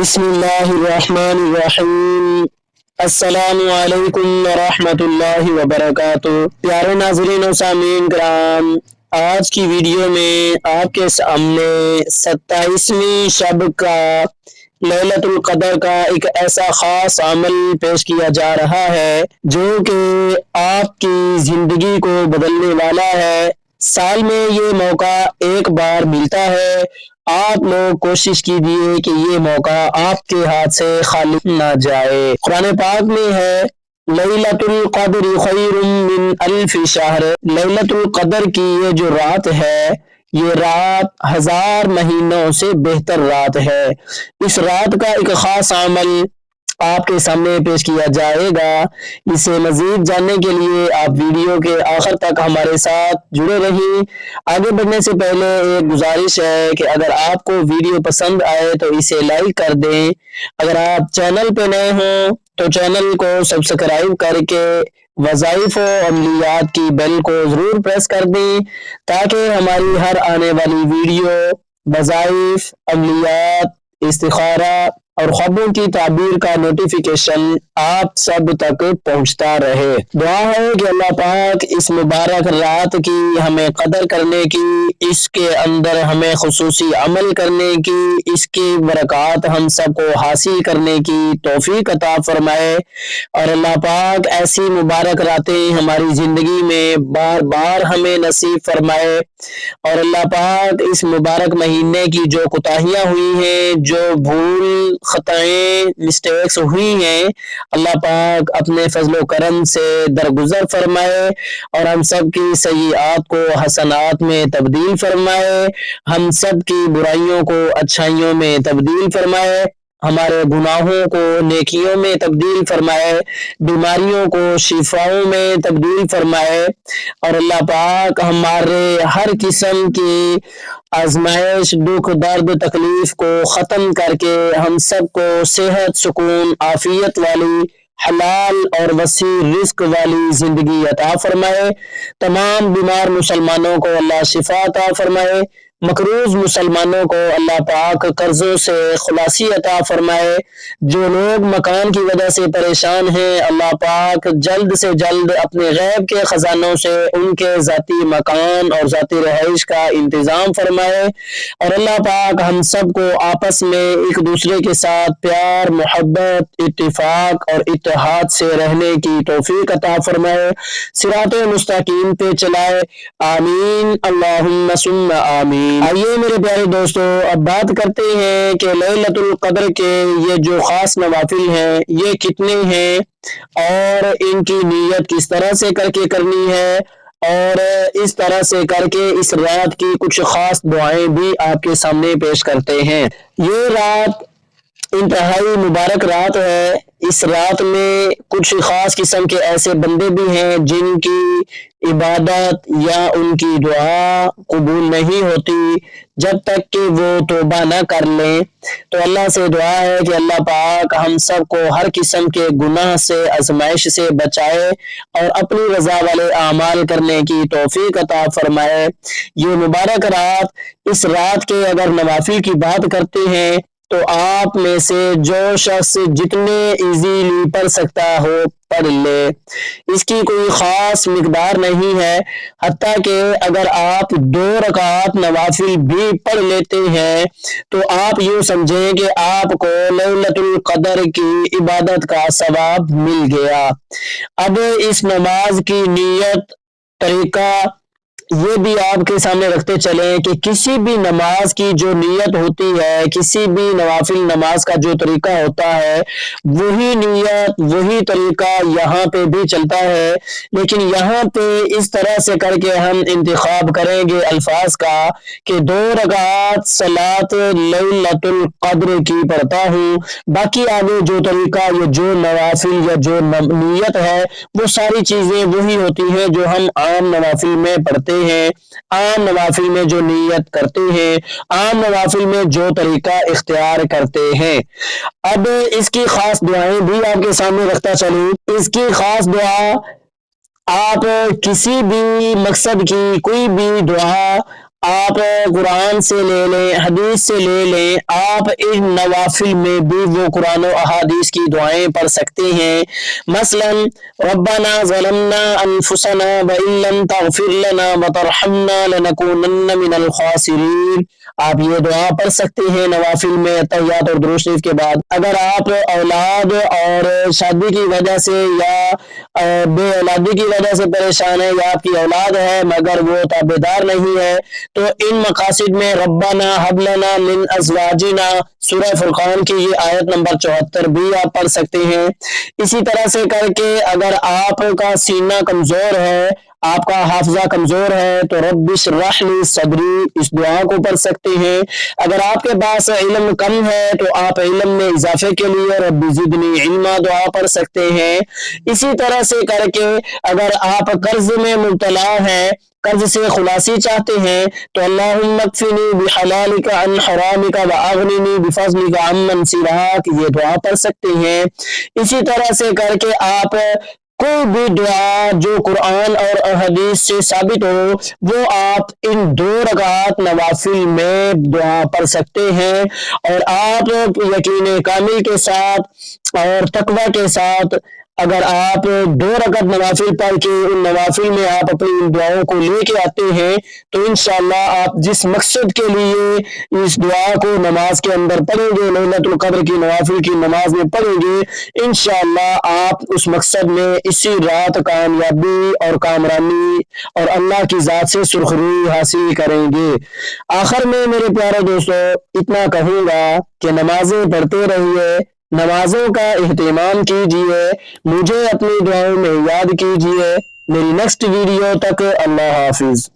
بسم اللہ الرحمن الرحیم۔ السلام علیکم ورحمۃ اللہ وبرکاتہ۔ پیارے ناظرین و سامعین کرام، آج کی ویڈیو میں آپ کے سامنے 27ویں شب کا لیلۃ القدر کا ایک ایسا خاص عمل پیش کیا جا رہا ہے جو کہ آپ کی زندگی کو بدلنے والا ہے۔ سال میں یہ موقع ایک بار ملتا ہے، آپ لوگ کوشش کیجیے کہ یہ موقع آپ کے ہاتھ سے خالی نہ جائے۔ قرآن پاک میں ہے لیلۃ القدر خیر من الف شہر، لیلۃ القدر کی یہ جو رات ہے، یہ رات 1000 مہینوں سے بہتر رات ہے۔ اس رات کا ایک خاص عمل آپ کے سامنے پیش کیا جائے گا۔ اسے مزید جاننے کے لیے آپ ویڈیو کے آخر تک ہمارے ساتھ جڑے رہیں۔ آگے بڑھنے سے پہلے ایک گزارش ہے کہ اگر آپ کو ویڈیو پسند آئے تو اسے لائک کر دیں۔ اگر آپ چینل پہ نئے ہوں تو چینل کو سبسکرائب کر کے وظائف و عملیات کی بیل کو ضرور پریس کر دیں تاکہ ہماری ہر آنے والی ویڈیو وظائف، عملیات، استخارہ اور خوابوں کی تعبیر کا نوٹیفیکیشن آپ سب تک پہنچتا رہے۔ دعا ہے کہ اللہ پاک اس مبارک رات کی ہمیں قدر کرنے کی، اس کے اندر ہمیں خصوصی عمل کرنے کی، اس کی برکات ہم سب کو حاصل کرنے کی توفیق عطا فرمائے، اور اللہ پاک ایسی مبارک راتیں ہماری زندگی میں بار بار ہمیں نصیب فرمائے، اور اللہ پاک اس مبارک مہینے کی جو کوتاہیاں ہوئی ہیں، جو بھول خطائیں مسٹیکس ہوئی ہیں، اللہ پاک اپنے فضل و کرم سے درگزر فرمائے اور ہم سب کی سیئات کو حسنات میں تبدیل فرمائے، ہم سب کی برائیوں کو اچھائیوں میں تبدیل فرمائے، ہمارے گناہوں کو نیکیوں میں تبدیل فرمائے، بیماریوں کو شفاؤں میں تبدیل فرمائے، اور اللہ پاک ہمارے ہر قسم کی آزمائش، دکھ، درد، تکلیف کو ختم کر کے ہم سب کو صحت، سکون، عافیت والی، حلال اور وسیع رزق والی زندگی عطا فرمائے۔ تمام بیمار مسلمانوں کو اللہ شفا عطا فرمائے، مقروض مسلمانوں کو اللہ پاک قرضوں سے خلاصی عطا فرمائے، جو لوگ مکان کی وجہ سے پریشان ہیں، اللہ پاک جلد سے جلد اپنے غیب کے خزانوں سے ان کے ذاتی مکان اور ذاتی رہائش کا انتظام فرمائے، اور اللہ پاک ہم سب کو آپس میں ایک دوسرے کے ساتھ پیار، محبت، اتفاق اور اتحاد سے رہنے کی توفیق عطا فرمائے، صراط مستقیم پہ چلائے، آمین اللہم ثم آمین۔ آئیے میرے پیارے دوستو، اب بات کرتے ہیں کہ لیلۃ القدر کے یہ جو خاص نوافل ہیں یہ کتنے ہیں اور ان کی نیت کس طرح سے کر کے کرنی ہے، اور اس طرح سے کر کے اس رات کی کچھ خاص دعائیں بھی آپ کے سامنے پیش کرتے ہیں۔ یہ رات انتہائی مبارک رات ہے۔ اس رات میں کچھ خاص قسم کے ایسے بندے بھی ہیں جن کی عبادت یا ان کی دعا قبول نہیں ہوتی جب تک کہ وہ توبہ نہ کر لیں، تو اللہ سے دعا ہے کہ اللہ پاک ہم سب کو ہر قسم کے گناہ سے، آزمائش سے بچائے اور اپنی رضا والے اعمال کرنے کی توفیق عطا فرمائے۔ یہ مبارک رات، اس رات کے اگر نوافل کی بات کرتے ہیں تو آپ میں سے جو شخص جتنے ایزیلی پڑھ سکتا ہو پڑھ لے، اس کی کوئی خاص مقدار نہیں ہے، حتیٰ کہ اگر آپ 2 رکعات نوافل بھی پڑھ لیتے ہیں تو آپ یوں سمجھیں کہ آپ کو لیلۃ القدر کی عبادت کا ثواب مل گیا۔ اب اس نماز کی نیت، طریقہ یہ بھی آپ کے سامنے رکھتے چلیں کہ کسی بھی نماز کی جو نیت ہوتی ہے، کسی بھی نوافل نماز کا جو طریقہ ہوتا ہے، وہی نیت، وہی طریقہ یہاں پہ بھی چلتا ہے، لیکن یہاں پہ اس طرح سے کر کے ہم انتخاب کریں گے الفاظ کا کہ 2 رکعات صلاۃ لیلۃ القدر کی پڑھتا ہوں، باقی آگے جو طریقہ، یہ جو نوافل یا جو نیت ہے، وہ ساری چیزیں وہی ہوتی ہیں جو ہم عام نوافل میں پڑھتے ہیں، عام نوافل میں جو نیت کرتے ہیں، عام نوافل میں جو طریقہ اختیار کرتے ہیں۔ اب اس کی خاص دعائیں بھی آپ کے سامنے رکھتا چلوں۔ اس کی خاص دعا، آپ کسی بھی مقصد کی کوئی بھی دعا آپ قرآن سے لے لیں، حدیث سے لے لیں، آپ ان نوافل میں بھی وہ قرآن و احادیث کی دعائیں پڑھ سکتے ہیں۔ مثلا ربنا ظلمنا انفسنا وان لم تغفر لنا وترحمنا لنکونن من الخاسرین، آپ یہ دعا پڑھ سکتے ہیں نوافل میں تحیات اور درود شریف کے بعد۔ اگر آپ اولاد اور شادی کی وجہ سے یا بے اولادی کی وجہ سے پریشان ہے، یا آپ کی اولاد ہے مگر وہ تابعدار نہیں ہے، تو ان مقاصد میں ربنا حب لنا من ازواجنا سورہ فرقان کی یہ آیت نمبر 74 بھی آپ پڑھ سکتے ہیں۔ اسی طرح سے کر کے اگر آپ کا سینہ کمزور ہے، آپ کا حافظہ کمزور ہے، تو رب اشرح لی صدری اس دعا کو پڑھ سکتے ہیں۔ اگر آپ کے پاس علم کم ہے تو آپ علم میں اضافے کے لیے رب زدنی علما دعا پڑھ سکتے ہیں۔ اسی طرح سے کر کے اگر آپ قرض میں مبتلا ہیں، قرض سے خلاصی چاہتے ہیں، تو اللہم اکفنی بحلالک عن حرامک واغننی بفضلک عمن سواک یہ دعا پڑھ سکتے ہیں۔ اسی طرح سے کر کے آپ کوئی بھی دعا جو قرآن اور حدیث سے ثابت ہو وہ آپ ان 2 رکعات نوافل میں دعا پڑھ سکتے ہیں، اور آپ یقین کامل کے ساتھ اور تقوی کے ساتھ اگر آپ 2 رکعت نوافل پڑھ کے ان نوافل میں آپ اپنی ان دعاؤں کو لے کے آتے ہیں، تو انشاءاللہ آپ جس مقصد کے لیے اس دعا کو نماز کے اندر پڑھیں گے، لیلۃ القدر کی نوافل کی نماز میں پڑھیں گے، انشاءاللہ آپ اس مقصد میں اسی رات کامیابی اور کامرانی اور اللہ کی ذات سے سرخروئی حاصل کریں گے۔ آخر میں میرے پیارے دوستو اتنا کہوں گا کہ نمازیں پڑھتے رہیے، نمازوں کا اہتمام کیجیے، مجھے اپنی دعاؤں میں یاد کیجیے۔ میری نیکسٹ ویڈیو تک اللہ حافظ۔